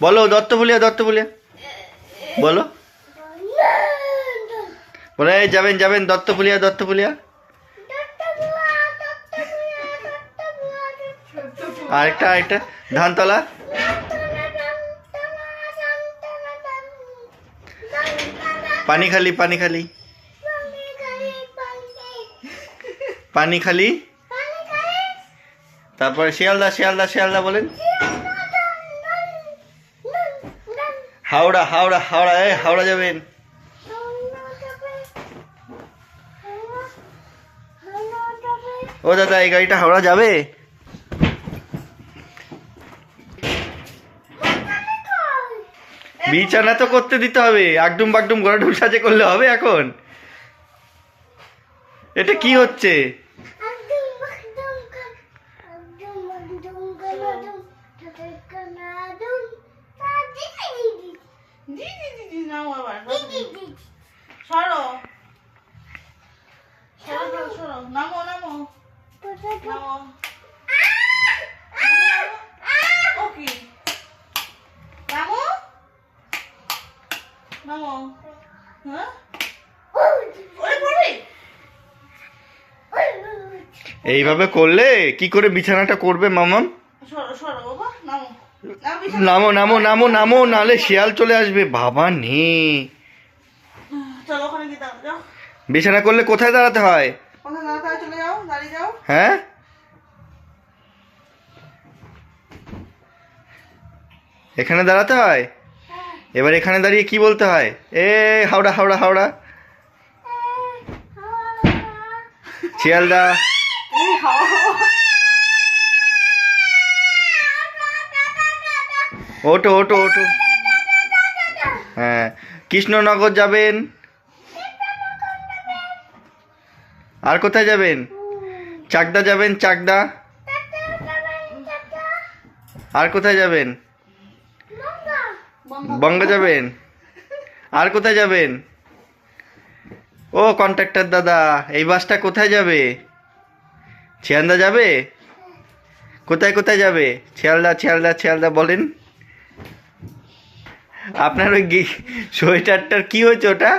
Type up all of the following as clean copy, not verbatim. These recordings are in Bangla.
বলো দত্তফুলিয়া দত্তফুলিয়া বলো বলে যাবেন যাবেন দত্তফুলিয়া দত্তফুলিয়া আরেকটা আরেকটা ধানতলা পানিখালি পানিখালি পানিখালি তারপরে শিয়ালদা শিয়ালদা শিয়ালদা বলেন হাওড়া হাওড়া হাওড়া হাওড়া যাবেন ও দাদা এই গাড়িটা হাওড়া যাবে বিছানা তো করতে দিতে হবে একদম বাগডুম ঘোড়া ঢুল সাজে করলে হবে এখন এটা কি হচ্ছে এইভাবে করলে কি করে বিছানাটা করবে মামাম নামো নামো নামো নামো নালে শিয়াল চলে আসবে বাবা নে বিছানা করলে কোথায় দাঁড়াতে হয় হ্যাঁ এখানে দাঁড়াতে হয় এবার এখানে দাঁড়িয়ে কি বলতে হয় এ হাওড়া হাওড়া হাওড়া শিয়ালদা ওটো ওটো ওটো হ্যাঁ কৃষ্ণনগর যাবেন আর কোথায় যাবেন চাকদা যাবেন চাকদা আর কোথায় যাবেন বঙ্গ যাবেন আর কোথায় যাবেন ও কন্ট্রাক্টর দাদা এই বাসটা কোথায় যাবে শিয়ালদা যাবে কোথায় কোথায় যাবে শিয়ালদা শিয়ালদা শিয়ালদা বলেন আপনার ওই সোয়েটারটার কি হয়েছে ওটা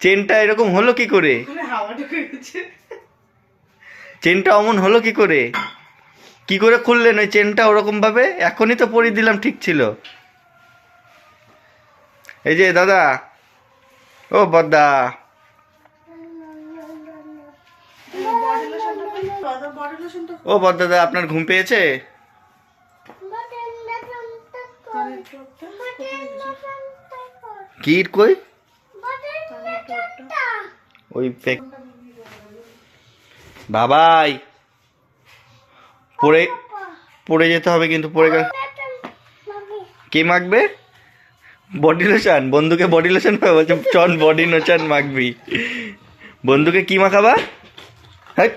চেনটা এরকম হলো কি করে চেনটা অমন হলো কি করে খুললেন ওই চেনটা ওরকম ভাবে এখনই তো পরিয়ে দিলাম ঠিক ছিল এই যে দাদা ও বদ্দা ও বদ্দাদা আপনার ঘুম পেয়েছে কি কই ওই বাবাই পড়ে পড়ে যেতে হবে কিন্তু পড়ে গেল কে মাখবে বডি লোশন বন্ধুকে বডি লোশন বলছে চল বডি লোশন মাখবি বন্ধুকে কি মাখাবা হ্যাঁ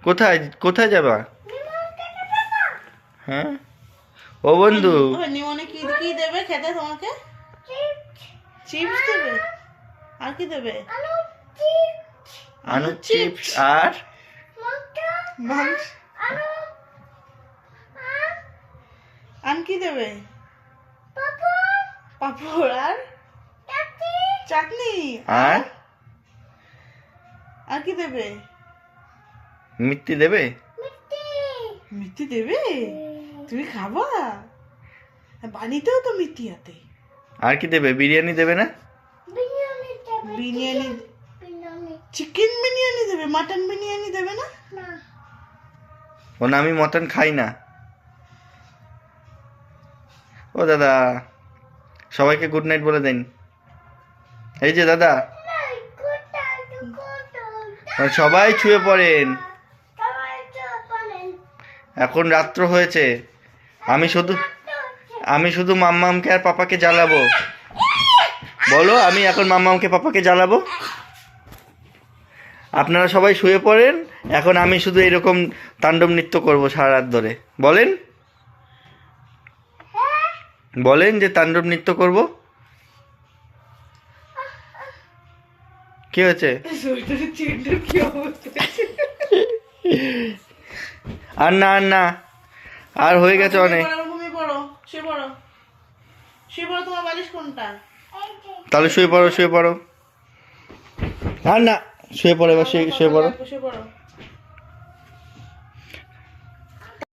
কোথায় কোথায় যাবা হ্যাঁ ও বন্ধু নিমনে কি কি দেবে খেতে তোমাকে চিপস দেবে আর কি দেবে আলু চিপস আর আর কি দেবে পাপড় আর চাটনি আর আর কি দেবে মিষ্টি দেবে মিষ্টি দেবে তুমি খাবা বাড়িতেও তো মিষ্টি হাতে আর কি দেবে বিরিয়ানি দেবে না বিরিয়ানি চিকেন বিরিয়ানি দেবে মাটন বিরিয়ানি দেবে না ও না আমি মটন খাই না ও দাদা সবাইকে গুড নাইট বলে দেন এই যে দাদা সবাই শুয়ে পড়েন এখন রাত্র হয়েছে আমি শুধু মাম্মামকে আর পাপাকে জ্বালাবো বলো আমি এখন মাম্মামকে পাপাকে জ্বালাবো আপনারা সবাই শুয়ে পড়েন এখন আমি শুধু এরকম তাণ্ডব নৃত্য করব সারা রাত ধরে বলেন বলেন যে তাণ্ডব নৃত্য করব কি হয়েছে আর না আর হয়ে গেছে অনেক। ঘুমিয়ে পড়ো, শুয়ে পড়ো, শুয়ে পড়ো। তোমার বালিশ কোনটা? তাহলে শুয়ে পড়ো, শুয়ে পড়ো। আর না, শুয়ে পড়ো, এবার শুয়ে পড়ো। শুয়ে পড়ো।